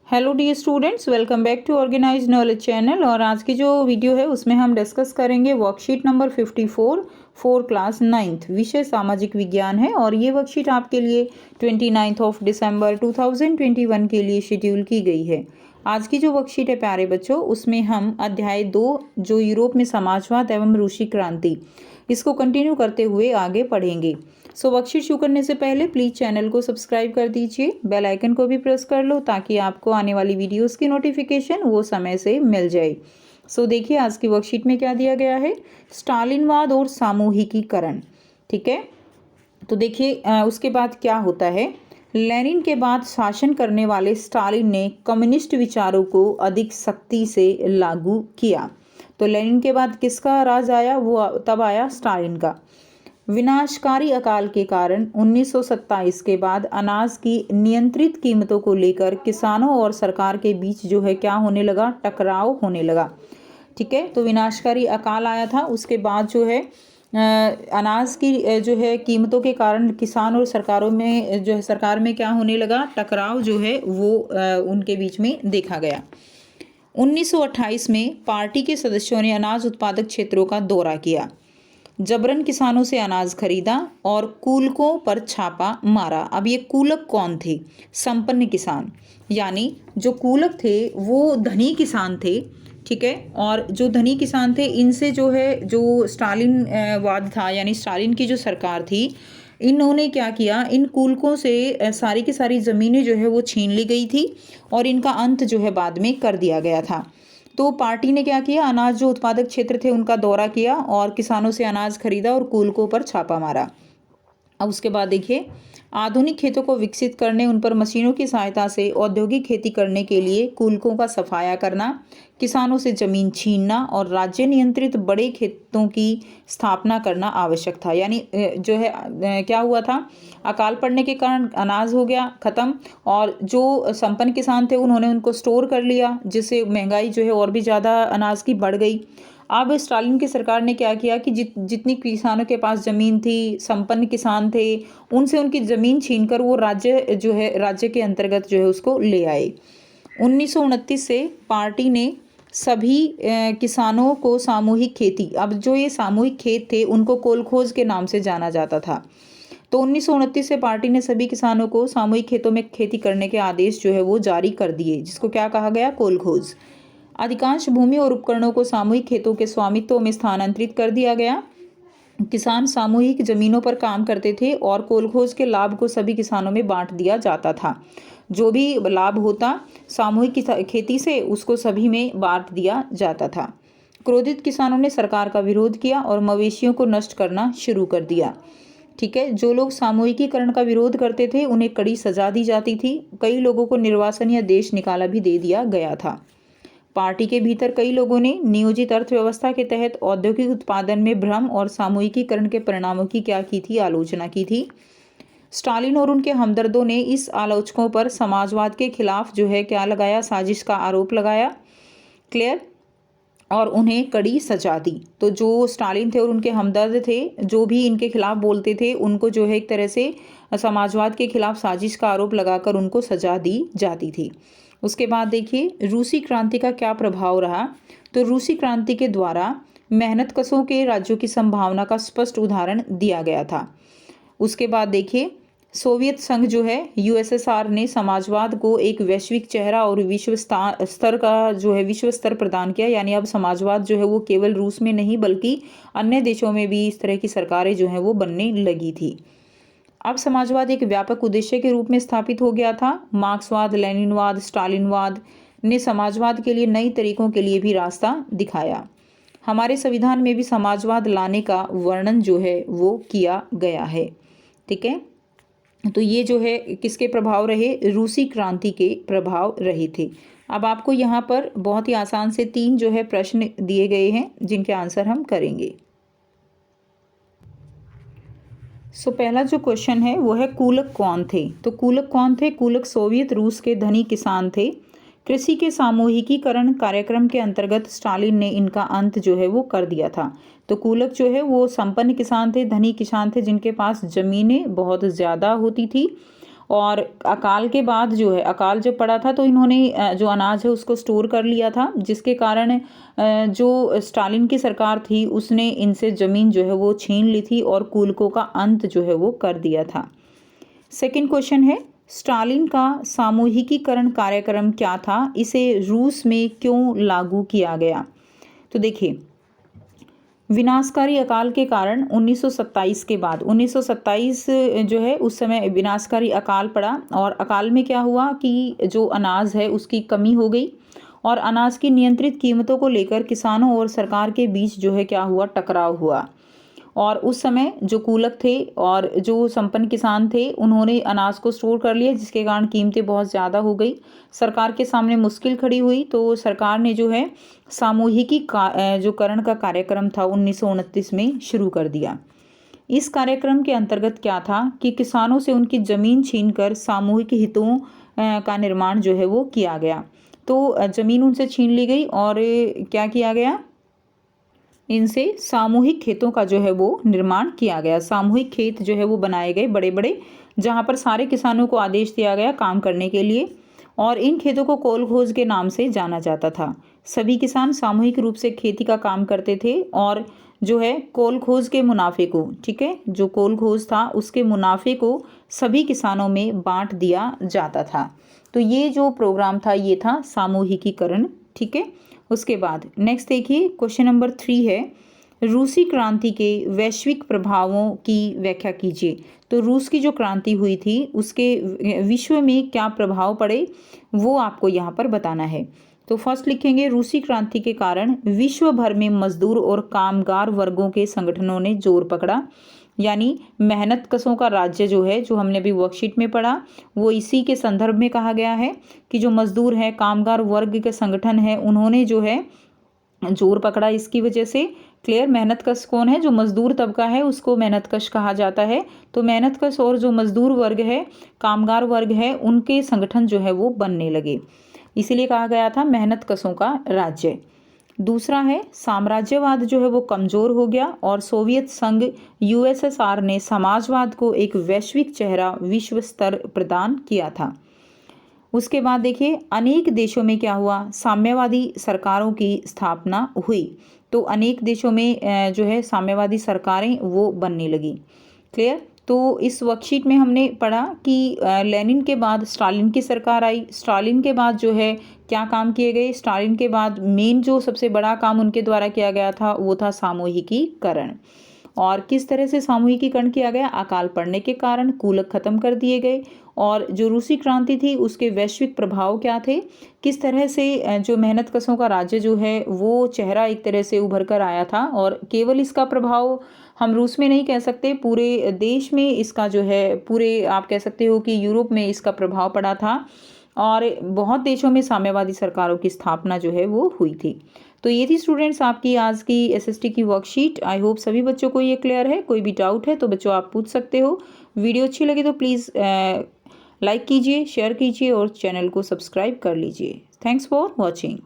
Hello dear students, welcome back to organize knowledge channel. और आज की जो वीडियो है उसमें हम डिस्कस करेंगे worksheet number 54 for class 9th। विषय सामाजिक विज्ञान है और ये वर्कशीट आपके लिए 29 दिसंबर 2021 के लिए शेड्यूल की गई है। आज की जो वर्कशीट है प्यारे बच्चों, उसमें हम अध्याय 2 जो यूरोप में समाजवाद एवं रूसी क्रांति, इसको कंटिन्यू करते हुए आगे पढ़ेंगे। सो वर्कशीट शुरू करने से पहले प्लीज़ चैनल को सब्सक्राइब कर दीजिए, बेल आइकन को भी प्रेस कर लो ताकि आपको आने वाली वीडियोस की नोटिफिकेशन वो समय से मिल जाए। सो देखिए आज की वर्कशीट में क्या दिया गया है, स्टालिनवाद और सामूहिकीकरण। ठीक है, तो देखिए उसके बाद क्या होता है। लेनिन के बाद शासन करने वाले स्टालिन ने कम्युनिस्ट विचारों को अधिक सख्ती से लागू किया। तो लेनिन के बाद किसका राज आया, वो तब आया स्टालिन का। विनाशकारी अकाल के कारण 1927 के बाद अनाज की नियंत्रित कीमतों को लेकर किसानों और सरकार के बीच जो है क्या होने लगा, टकराव होने लगा। ठीक है, तो विनाशकारी अकाल आया था, उसके बाद जो है अनाज की जो है कीमतों के कारण किसान और सरकारों में जो है सरकार में क्या होने लगा, टकराव जो है वो उनके बीच में देखा गया। 1928 में पार्टी के सदस्यों ने अनाज उत्पादक क्षेत्रों का दौरा किया, जबरन किसानों से अनाज खरीदा और कूलकों पर छापा मारा। अब ये कूलक कौन थे? संपन्न किसान, यानी जो कूलक थे वो धनी किसान थे। ठीक है, और जो धनी किसान थे इनसे जो है जो स्टालिन वाद था, यानी स्टालिन की जो सरकार थी, इन्होंने क्या किया, इन कूलकों से सारी की सारी ज़मीनें जो है वो छीन ली गई थी और इनका अंत जो है बाद में कर दिया गया था। तो पार्टी ने क्या किया, अनाज जो उत्पादक क्षेत्र थे उनका दौरा किया और किसानों से अनाज खरीदा और कूलकों पर छापा मारा। अब उसके बाद देखिए, आधुनिक खेतों को विकसित करने, उन पर मशीनों की सहायता से औद्योगिक खेती करने के लिए कूलकों का सफाया करना, किसानों से जमीन छीनना और राज्य नियंत्रित बड़े खेतों की स्थापना करना आवश्यक था। यानी जो है क्या हुआ था, अकाल पड़ने के कारण अनाज हो गया ख़त्म और जो संपन्न किसान थे उन्होंने उनको स्टोर कर लिया, जिससे महंगाई जो है और भी ज़्यादा अनाज की बढ़ गई। अब स्टालिन की सरकार ने क्या किया कि जितनी किसानों के पास ज़मीन थी, संपन्न किसान थे, उनसे उनकी ज़मीन छीनकर वो राज्य जो है राज्य के अंतर्गत जो है उसको ले आए। 1929 से पार्टी ने सभी किसानों को सामूहिक खेती, अब जो ये सामूहिक खेत थे उनको कोलखोज के नाम से जाना जाता था। तो 1929 से पार्टी ने सभी किसानों को सामूहिक खेतों में खेती करने के आदेश जो है वो जारी कर दिए, जिसको क्या कहा गया, कोलखोज। अधिकांश भूमि और उपकरणों को सामूहिक खेतों के स्वामित्व में स्थानांतरित कर दिया गया। किसान सामूहिक जमीनों पर काम करते थे और कोलखोज के लाभ को सभी किसानों में बांट दिया जाता था। जो भी लाभ होता सामूहिक खेती से उसको सभी में बांट दिया जाता था। क्रोधित किसानों ने सरकार का विरोध किया और मवेशियों को नष्ट करना शुरू कर दिया। ठीक है, जो लोग सामूहिकीकरण का विरोध करते थे उन्हें कड़ी सजा दी जाती थी। कई लोगों को निर्वासन या देश निकाला भी दे दिया गया था। पार्टी के भीतर कई लोगों ने नियोजित अर्थव्यवस्था के तहत औद्योगिक उत्पादन में भ्रम और सामूहिकीकरण के परिणामों की क्या की थी, आलोचना की थी। स्टालिन और उनके हमदर्दों ने इस आलोचकों पर समाजवाद के खिलाफ जो है क्या लगाया, साजिश का आरोप लगाया। क्लियर, और उन्हें कड़ी सजा दी। तो जो स्टालिन थे और उनके हमदर्द थे, जो भी इनके खिलाफ बोलते थे, उनको जो है एक तरह से समाजवाद के खिलाफ साजिश का आरोप लगाकर उनको सजा दी जाती थी। उसके बाद देखिए रूसी क्रांति का क्या प्रभाव रहा। तो रूसी क्रांति के द्वारा मेहनतकशों के राज्यों की संभावना का स्पष्ट उदाहरण दिया गया था। उसके बाद देखिए सोवियत संघ जो है यूएसएसआर ने समाजवाद को एक वैश्विक चेहरा और विश्व स्तर का जो है विश्व स्तर प्रदान किया। यानी अब समाजवाद जो है वो केवल रूस में नहीं बल्कि अन्य देशों में भी इस तरह की सरकारें जो हैं वो बनने लगी थी। अब समाजवाद एक व्यापक उद्देश्य के रूप में स्थापित हो गया था। मार्क्सवाद, लेनिनवाद, स्टालिनवाद ने समाजवाद के लिए नई तरीकों के लिए भी रास्ता दिखाया। हमारे संविधान में भी समाजवाद लाने का वर्णन जो है वो किया गया है। ठीक है, तो ये जो है किसके प्रभाव रहे, रूसी क्रांति के प्रभाव रहे थे। अब आपको यहाँ पर बहुत ही आसान से 3 जो है प्रश्न दिए गए हैं जिनके आंसर हम करेंगे। सो पहला जो क्वेश्चन है वो है कूलक कौन थे। तो कूलक कौन थे? कूलक सोवियत रूस के धनी किसान थे। कृषि के सामूहिकीकरण कार्यक्रम के अंतर्गत स्टालिन ने इनका अंत जो है वो कर दिया था। तो कूलक जो है वो संपन्न किसान थे, धनी किसान थे जिनके पास जमीनें बहुत ज़्यादा होती थी और अकाल के बाद जो है, अकाल जब पड़ा था तो इन्होंने जो अनाज है उसको स्टोर कर लिया था, जिसके कारण जो स्टालिन की सरकार थी उसने इनसे ज़मीन जो है वो छीन ली थी और कुलकों का अंत जो है वो कर दिया था। सेकंड क्वेश्चन है, स्टालिन का सामूहिकीकरण कार्यक्रम क्या था, इसे रूस में क्यों लागू किया गया? तो देखिए, विनाशकारी अकाल के कारण 1927 के बाद 1927 जो है उस समय विनाशकारी अकाल पड़ा और अकाल में क्या हुआ कि जो अनाज है उसकी कमी हो गई और अनाज की नियंत्रित कीमतों को लेकर किसानों और सरकार के बीच जो है क्या हुआ, टकराव हुआ। और उस समय जो कूलक थे और जो संपन्न किसान थे उन्होंने अनाज को स्टोर कर लिया, जिसके कारण कीमतें बहुत ज़्यादा हो गई, सरकार के सामने मुश्किल खड़ी हुई। तो सरकार ने जो है जो करण का कार्यक्रम था 1929 में शुरू कर दिया। इस कार्यक्रम के अंतर्गत क्या था कि किसानों से उनकी ज़मीन छीनकर सामूहिक हितों का निर्माण जो है वो किया गया। तो ज़मीन उनसे छीन ली गई और क्या किया गया, इनसे सामूहिक खेतों का जो है वो निर्माण किया गया। सामूहिक खेत जो है वो बनाए गए बड़े बड़े, जहाँ पर सारे किसानों को आदेश दिया गया काम करने के लिए, और इन खेतों को कोलखोज के नाम से जाना जाता था। सभी किसान सामूहिक रूप से खेती का काम करते थे और जो है कोलखोज के मुनाफे को, ठीक है, जो कोलखोज था उसके मुनाफे को सभी किसानों में बांट दिया जाता था। तो ये जो प्रोग्राम था ये था सामूहिकीकरण, ठीक है। उसके बाद नेक्स्ट देखिए, क्वेश्चन नंबर 3 है, रूसी क्रांति के वैश्विक प्रभावों की व्याख्या कीजिए। तो रूस की जो क्रांति हुई थी उसके विश्व में क्या प्रभाव पड़े वो आपको यहाँ पर बताना है। तो फर्स्ट लिखेंगे, रूसी क्रांति के कारण विश्व भर में मजदूर और कामगार वर्गों के संगठनों ने जोर पकड़ा, यानी मेहनत कशों का राज्य जो है, जो हमने अभी वर्कशीट में पढ़ा, वो इसी के संदर्भ में कहा गया है कि जो मजदूर हैं, कामगार वर्ग के संगठन है, उन्होंने जो है जोर पकड़ा। इसकी वजह से क्लियर, मेहनत कश कौन है, जो मजदूर तबका है उसको मेहनत कश कहा जाता है। तो मेहनत कश और जो मजदूर वर्ग है, कामगार वर्ग है, उनके संगठन जो है वो बनने लगे, इसीलिए कहा गया था मेहनत कशों का राज्य। दूसरा है, साम्राज्यवाद जो है वो कमज़ोर हो गया और सोवियत संघ यूएसएसआर ने समाजवाद को एक वैश्विक चेहरा विश्व स्तर प्रदान किया था। उसके बाद देखिए, अनेक देशों में क्या हुआ, साम्यवादी सरकारों की स्थापना हुई। तो अनेक देशों में जो है साम्यवादी सरकारें वो बनने लगी। क्लियर। तो इस वर्कशीट में हमने पढ़ा कि लेनिन के बाद स्टालिन की सरकार आई। स्टालिन के बाद जो है क्या काम किए गए, स्टालिन के बाद मेन जो सबसे बड़ा काम उनके द्वारा किया गया था वो था सामूहिकीकरण। और किस तरह से सामूहिकीकरण किया गया, अकाल पड़ने के कारण कूलक खत्म कर दिए गए। और जो रूसी क्रांति थी उसके वैश्विक प्रभाव क्या थे, किस तरह से जो मेहनत कशों का राज्य जो है वो चेहरा एक तरह से उभर कर आया था। और केवल इसका प्रभाव हम रूस में नहीं कह सकते, पूरे देश में इसका जो है, पूरे आप कह सकते हो कि यूरोप में इसका प्रभाव पड़ा था और बहुत देशों में साम्यवादी सरकारों की स्थापना जो है वो हुई थी। तो ये थी स्टूडेंट्स आपकी आज की एसएसटी की वर्कशीट। आई होप सभी बच्चों को ये क्लियर है। कोई भी डाउट है तो बच्चों आप पूछ सकते हो। वीडियो अच्छी लगी तो प्लीज़ लाइक कीजिए, शेयर कीजिए और चैनल को सब्सक्राइब कर लीजिए। Thanks for watching.